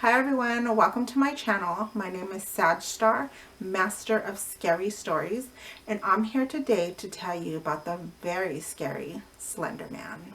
Hi everyone, welcome to my channel. My name is Star, Master of Scary Stories, and I'm here today to tell you about the very scary Slenderman.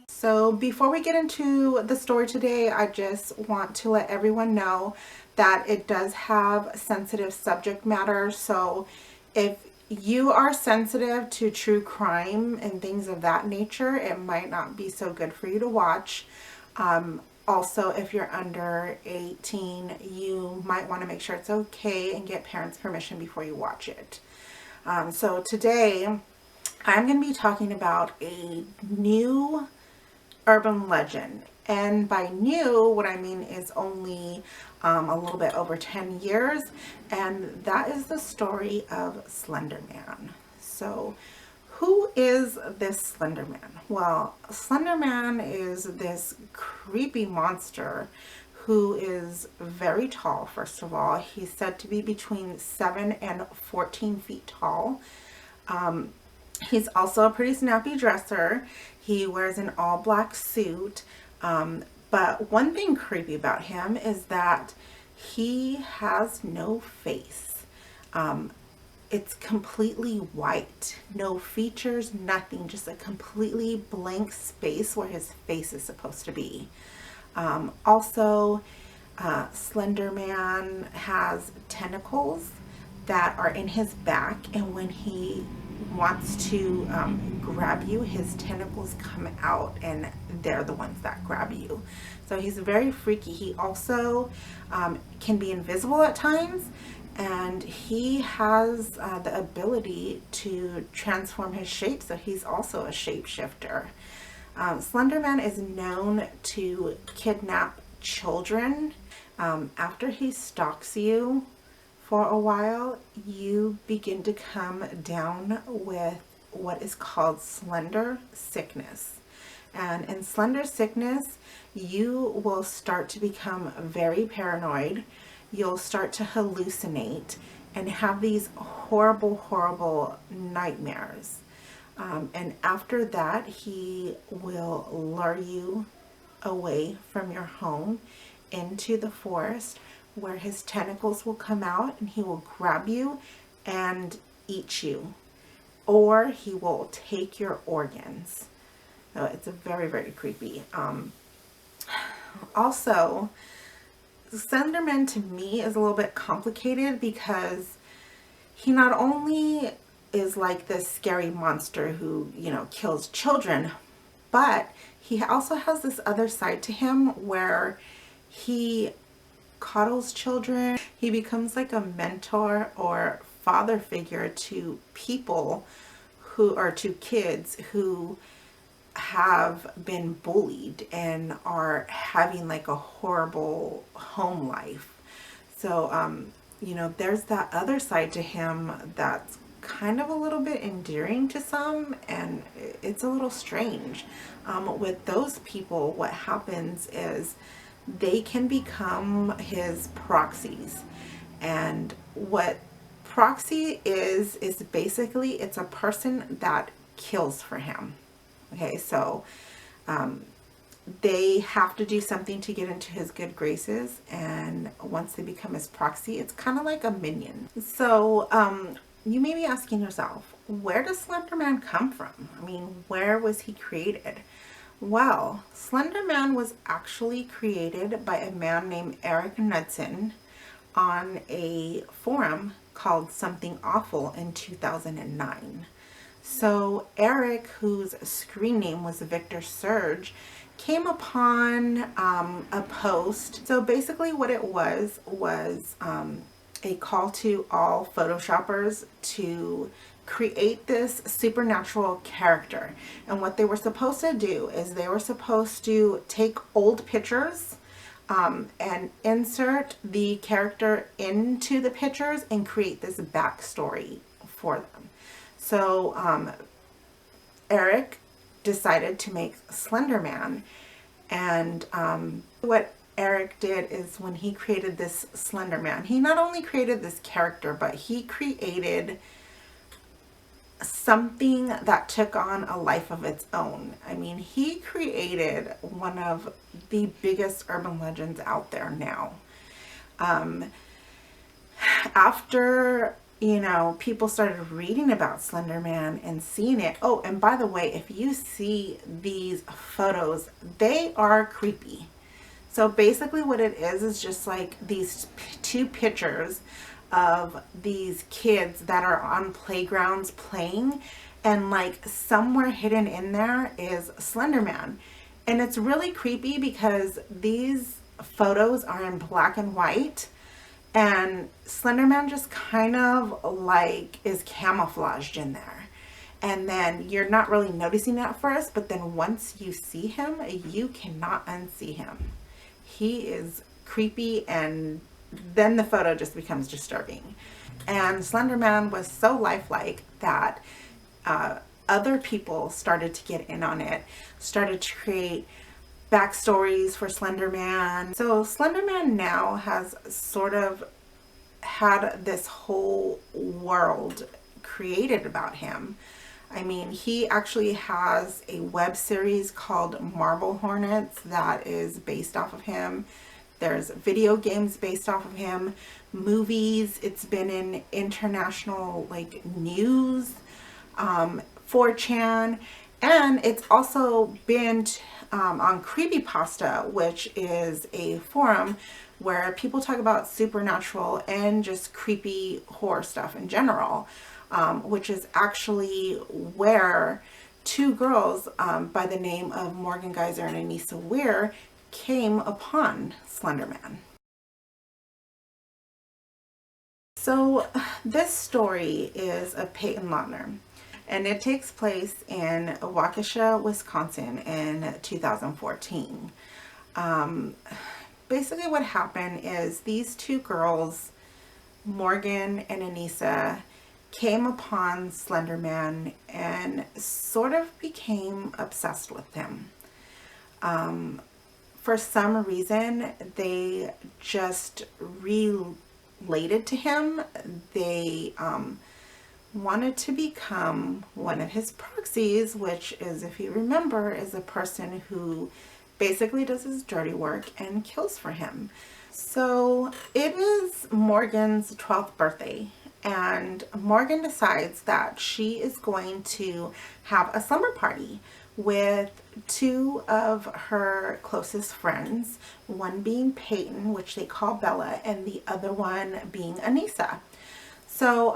So before we get into the story today, I just want to let everyone know that it does have sensitive subject matter. So if you are sensitive to true crime and things of that nature, it might not be so good for you to watch. Also, if you're under 18, you might want to make sure it's okay and get parents' permission before you watch it. So today, I'm going to be talking about a new urban legend. And by new, what I mean is only a little bit over 10 years. And that is the story of Slenderman. So who is this Slenderman? Well, Slenderman is this creepy monster who is very tall, first of all. He's said to be between 7 and 14 feet tall. He's also a pretty snappy dresser. He wears an all black suit. But one thing creepy about him is that he has no face. It's completely white. No features, nothing. Just a completely blank space where his face is supposed to be. Also, Slenderman has tentacles that are in his back, and when he wants to grab you, his tentacles come out and they're the ones that grab you. So he's very freaky. He also can be invisible at times, and he has the ability to transform his shape, so he's also a shapeshifter. Slenderman is known to kidnap children. After he stalks you for a while, you begin to come down with what is called slender sickness. And in slender sickness, you will start to become very paranoid. You'll start to hallucinate and have these horrible nightmares. And after that, he will lure you away from your home into the forest, where his tentacles will come out and he will grab you and eat you, or he will take your organs. So it's a very creepy. Also, Slenderman to me is a little bit complicated because he not only is like this scary monster who, kills children, but he also has this other side to him where he coddles children. He becomes like a mentor or father figure to people who are to kids who have been bullied and are having like a horrible home life. So there's that other side to him that's kind of a little bit endearing to some, and it's a little strange. With those people, what happens is they can become his proxies. And what proxy is basically, it's a person that kills for him. Okay, so they have to do something to get into his good graces, and once they become his proxy, it's kind of like a minion. So you may be asking yourself, where does Slenderman come from? I mean, where was he created? Well, Slenderman was actually created by a man named Eric Knudsen on a forum called Something Awful in 2009. So Eric, whose screen name was Victor Surge, came upon a post. So basically what it was a call to all Photoshoppers to create this supernatural character. And what they were supposed to do is they were supposed to take old pictures and insert the character into the pictures and create this backstory for them. So Eric decided to make Slenderman, and what Eric did is when he created this Slenderman, he not only created this character, but he created something that took on a life of its own. I mean, he created one of the biggest urban legends out there now. Um, After, people started reading about Slenderman and seeing it. Oh, and by the way, if you see these photos, they are creepy. So basically what it is just like these two pictures of these kids that are on playgrounds playing, and like somewhere hidden in there is Slenderman. And it's really creepy because these photos are in black and white, and Slenderman just kind of like is camouflaged in there. And then you're not really noticing it at first, but then once you see him, you cannot unsee him. He is creepy, and then the photo just becomes disturbing. And Slenderman was so lifelike that other people started to get in on it, started to create backstories for Slenderman. So Slenderman now has sort of had this whole world created about him. I mean, he actually has a web series called Marble Hornets that is based off of him. There's video games based off of him, movies. It's been in international like news, 4chan, and it's also been on Creepypasta, which is a forum where people talk about supernatural and just creepy horror stuff in general, which is actually where two girls by the name of Morgan Geyser and Anissa Weir came upon Slenderman. So this story is of Payton Leutner, and it takes place in Waukesha, Wisconsin in 2014. Basically what happened is these two girls, Morgan and Anissa, came upon Slenderman and sort of became obsessed with him. For some reason, they just related to him. They wanted to become one of his proxies, which is, if you remember, is a person who basically does his dirty work and kills for him. So it is Morgan's 12th birthday, and Morgan decides that she is going to have a slumber party with two of her closest friends, one being Payton, which they call Bella, and the other one being Anissa. So,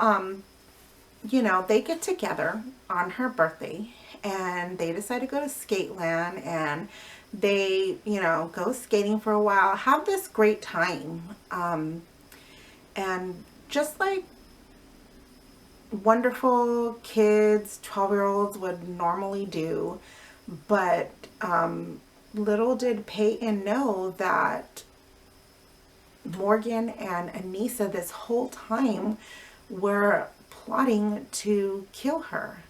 they get together on her birthday and they decide to go to Skateland, and they, go skating for a while, have this great time. And just like wonderful kids, 12-year-olds would normally do. But little did Payton know that Morgan and Anissa this whole time were plotting to kill her.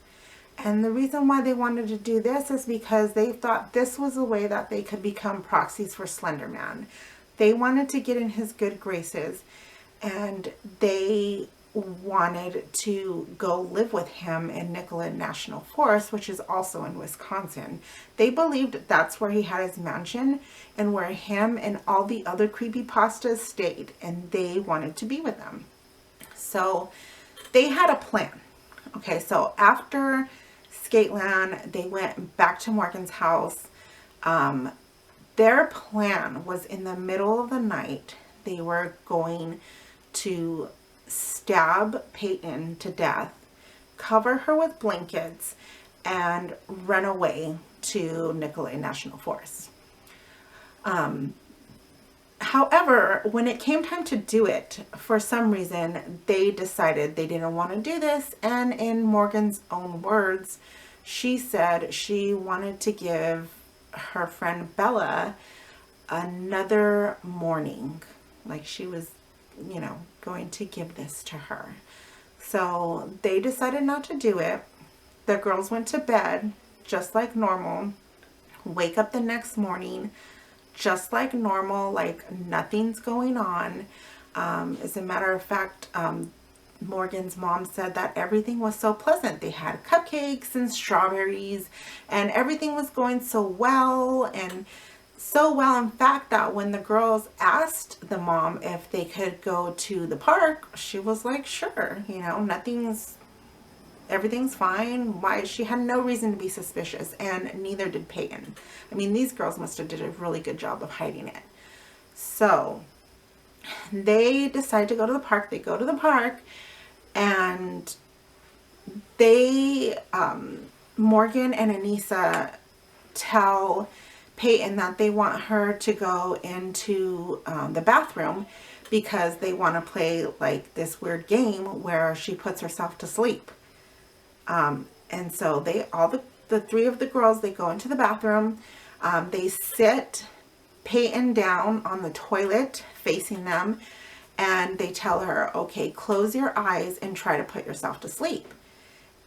And the reason why they wanted to do this is because they thought this was a way that they could become proxies for Slenderman. They wanted to get in his good graces, and they wanted to go live with him in Nicollet National Forest, which is also in Wisconsin. They believed that's where he had his mansion and where him and all the other creepypastas stayed, and they wanted to be with them. So they had a plan. Okay, so after Skateland, they went back to Morgan's house. Their plan was, in the middle of the night, they were going to stab Payton to death, cover her with blankets, and run away to Nicollet National Forest. However, when it came time to do it, for some reason, they decided they didn't want to do this. And in Morgan's own words, she said she wanted to give her friend Bella another morning. Like she was, going to give this to her. So they decided not to do it. The girls went to bed just like normal, wake up the next morning just like normal, like nothing's going on. As a matter of fact, Morgan's mom said that everything was so pleasant. They had cupcakes and strawberries and everything was going so well, and so well, in fact, that when the girls asked the mom if they could go to the park, she was like, sure, you know, everything's fine. Why? She had no reason to be suspicious, and neither did Payton. I mean, these girls must have did a really good job of hiding it. So they decide to go to the park. They go to the park, and they, Morgan and Anissa tell Payton that they want her to go into the bathroom because they want to play like this weird game where she puts herself to sleep. And so the three of the girls, they go into the bathroom. They sit Payton down on the toilet facing them, and they tell her, okay, close your eyes and try to put yourself to sleep.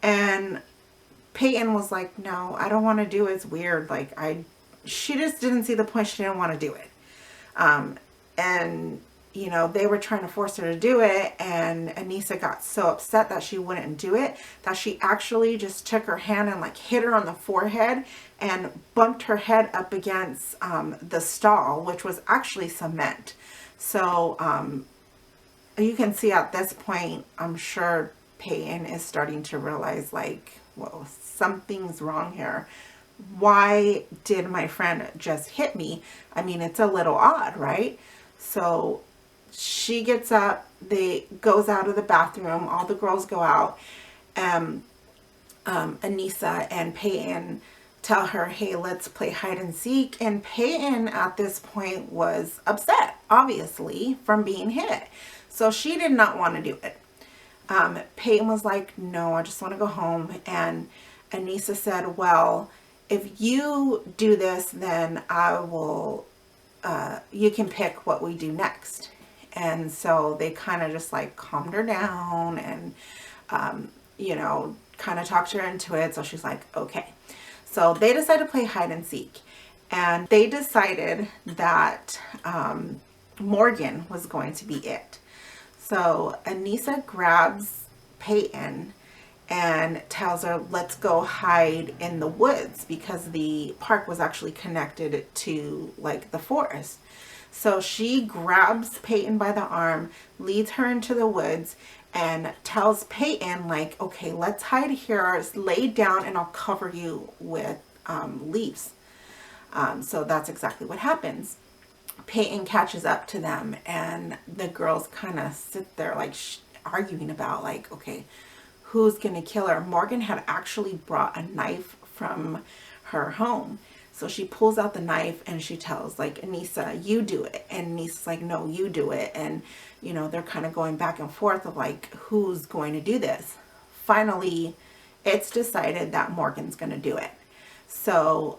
And Payton was like, no, I don't want to do it. It's weird. Like, she just didn't see the point. She didn't want to do it. And, you know, they were trying to force her to do it. And Anissa got so upset that she wouldn't do it that she actually just took her hand and like hit her on the forehead and bumped her head up against the stall, which was actually cement. So you can see at this point, I'm sure Payton is starting to realize, like, whoa, something's wrong here. Why did my friend just hit me? I mean, it's a little odd, right? So she gets up, goes out of the bathroom, all the girls go out. Anissa and Payton tell her, hey, let's play hide and seek. And Payton at this point was upset, obviously, from being hit. So she did not want to do it. Payton was like, no, I just want to go home. And Anissa said, well, if you do this, then I will, you can pick what we do next. And so they kind of just like calmed her down and, you know, kind of talked her into it. So she's like, okay. So they decided to play hide and seek, and they decided that Morgan was going to be it. So Anissa grabs Payton and tells her, let's go hide in the woods, because the park was actually connected to like the forest. So she grabs Payton by the arm, leads her into the woods, and tells Payton, like, okay, let's hide here, lay down, and I'll cover you with leaves. So that's exactly what happens. Payton catches up to them, and the girls kind of sit there like arguing about, like, okay, who's gonna kill her? Morgan had actually brought a knife from her home. So she pulls out the knife and she tells, like, Anissa, you do it. And Anissa's like, no, you do it. And, you know, they're kind of going back and forth of like, who's going to do this? Finally, it's decided that Morgan's going to do it. So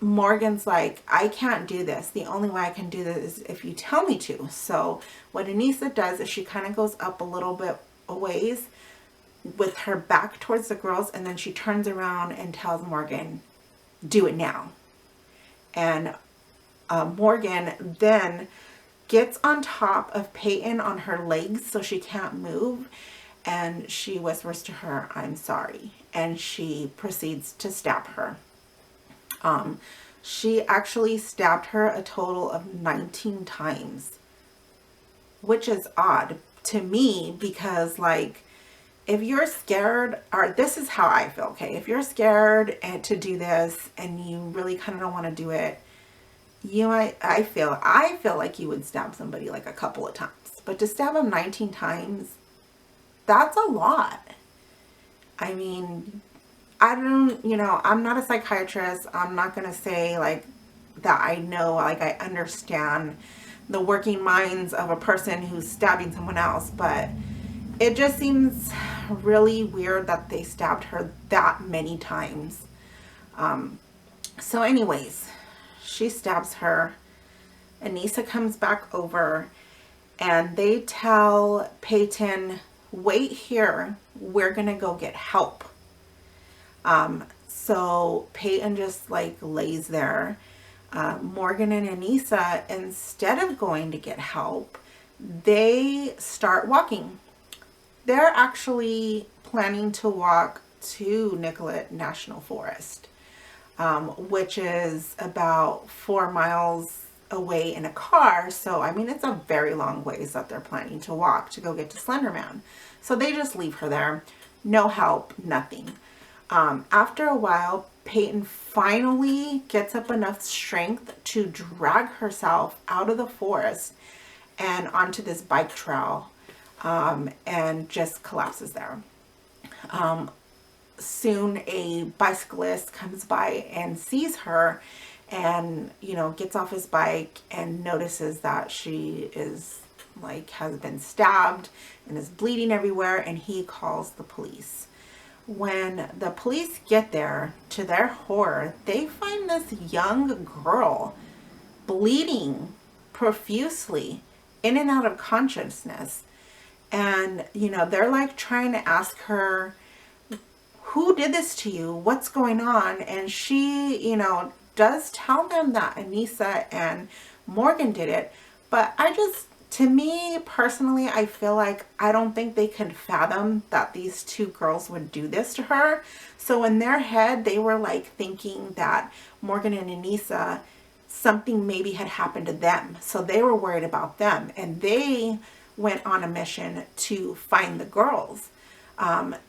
Morgan's like, I can't do this. The only way I can do this is if you tell me to. So what Anissa does is she kind of goes up a little bit a ways with her back towards the girls, and then she turns around and tells Morgan, do it now. And Morgan then gets on top of Payton on her legs so she can't move, and she whispers to her, I'm sorry, and she proceeds to stab her. She actually stabbed her a total of 19 times, which is odd to me, because, like, if you're scared, or this is how I feel, okay? If you're scared to do this and you really kind of don't want to do it, I feel like you would stab somebody like a couple of times. But to stab them 19 times, that's a lot. I mean, I don't, you know, I'm not a psychiatrist. I'm not going to say like that I know, like I understand the working minds of a person who's stabbing someone else, but it just seems really weird that they stabbed her that many times. So anyways, she stabs her. Anissa comes back over, and they tell Payton, wait here, we're gonna go get help. So Payton just like lays there. Morgan and Anissa, instead of going to get help, they start walking. they're actually planning to walk to Nicollet National Forest, which is about 4 miles away in a car. So, I mean, it's a very long ways that they're planning to walk to go get to Slenderman. So they just leave her there. No help, nothing. After a while, Payton finally gets up enough strength to drag herself out of the forest and onto this bike trail, and just collapses there. Soon a bicyclist comes by and sees her and, you know, gets off his bike and notices that she is like, has been stabbed and is bleeding everywhere, and he calls the police. When the police get there, to their horror, they find this young girl bleeding profusely, in and out of consciousness. And, you know, they're like trying to ask her, who did this to you? What's going on? And she, you know, does tell them that Anissa and Morgan did it. But to me personally, I feel like I don't think they could fathom that these two girls would do this to her. So in their head, they were like thinking that Morgan and Anissa, something maybe had happened to them. So they were worried about them, and they went on a mission to find the girls.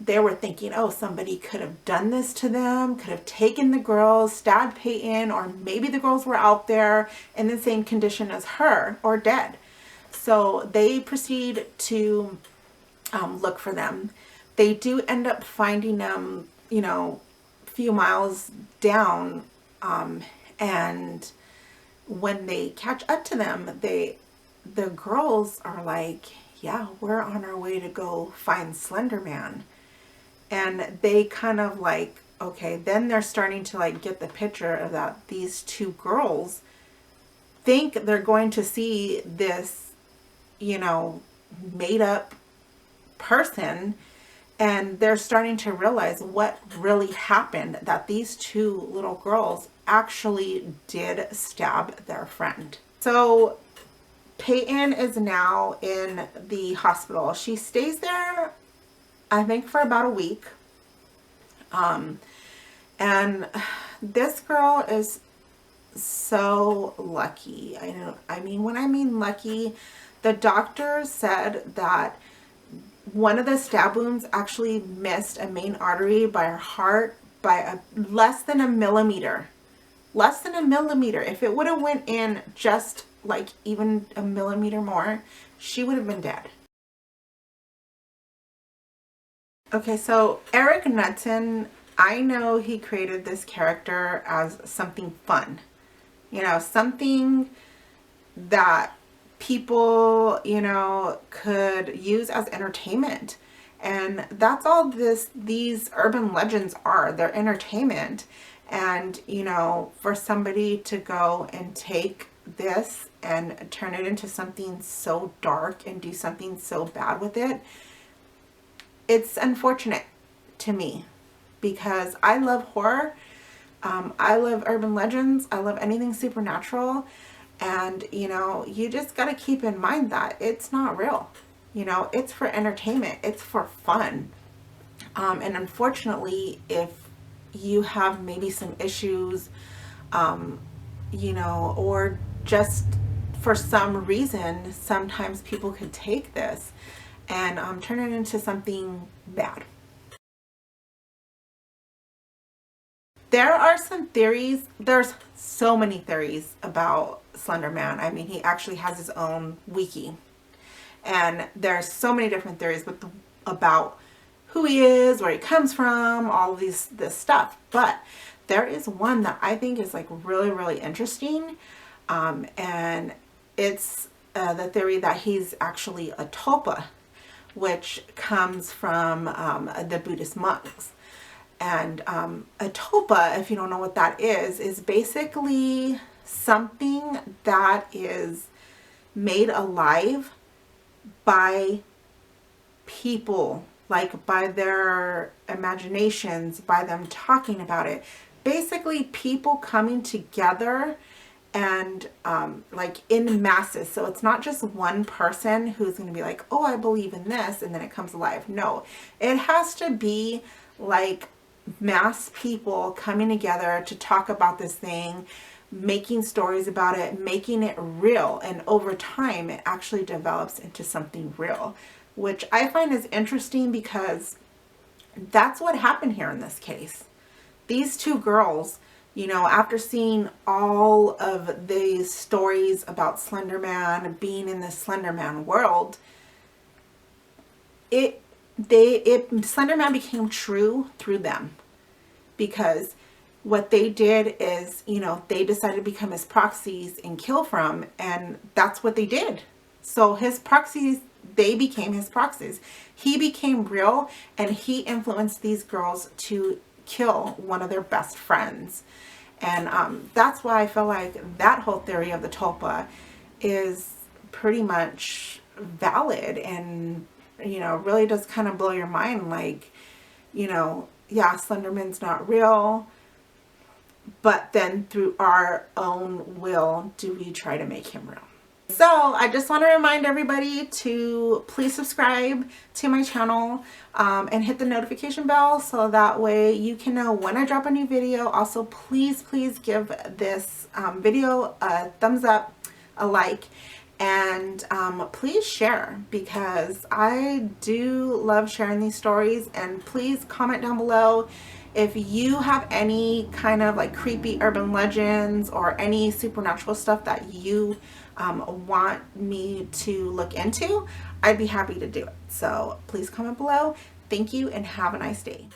They were thinking, oh, somebody could have done this to them, could have taken the girls, stabbed Payton, or maybe the girls were out there in the same condition as her or dead. So they proceed to look for them. They do end up finding them, you know, a few miles down, and when they catch up to them, the girls are like, yeah, we're on our way to go find Slenderman. And they kind of like, okay, then they're starting to like get the picture of that these two girls think they're going to see this, you know, made up person, and they're starting to realize what really happened, that these two little girls actually did stab their friend. So Payton is now in the hospital. She stays there, I think, for about a week. And this girl is so lucky. I mean, when I mean lucky, the doctor said that one of the stab wounds actually missed a main artery by her heart by less than a millimeter. Less than a millimeter. If it would have went in just like even a millimeter more, she would have been dead. Okay, so Eric Knudsen, I know he created this character as something fun. You know, something that people, you know, could use as entertainment. And that's all these urban legends are. They're entertainment. And, you know, for somebody to go and take this and turn it into something so dark and do something so bad with it, it's unfortunate to me, because I love horror. I love urban legends. I love anything supernatural. And, you know, you just got to keep in mind that it's not real. You know, it's for entertainment. It's for fun. And unfortunately, if you have maybe some issues, you know, or just for some reason, sometimes people could take this and turn it into something bad. There are some theories. There's so many theories about Slenderman. I mean, he actually has his own wiki. And there's so many different theories about who he is, where he comes from, all of this stuff. But there is one that I think is like really, really interesting. And it's the theory that he's actually a tulpa, which comes from the Buddhist monks. And a tulpa, if you don't know what that is basically something that is made alive by people, like by their imaginations, by them talking about it. Basically, people coming together and like in masses. So it's not just one person who's going to be like, oh, I believe in this, and then it comes alive. No, it has to be like mass people coming together to talk about this thing, making stories about it, making it real. And over time, it actually develops into something real, which I find is interesting because that's what happened here in this case. These two girls, you know, after seeing all of these stories about Slenderman, being in the Slenderman world, Slenderman became true through them, because what they did is, you know, they decided to become his proxies and kill for him, and that's what they did. So his proxies, they became his proxies. He became real, and he influenced these girls to kill one of their best friends. And that's why I feel like that whole theory of the tulpa is pretty much valid, and, you know, really does kind of blow your mind. Like, you know, yeah, Slenderman's not real, but then through our own will do we try to make him real. So I just want to remind everybody to please subscribe to my channel and hit the notification bell, so that way you can know when I drop a new video. Also, please give this video a thumbs up, a like, and please share, because I do love sharing these stories. And please comment down below if you have any kind of like creepy urban legends or any supernatural stuff that you want me to look into. I'd be happy to do it. So please comment below. Thank you and have a nice day.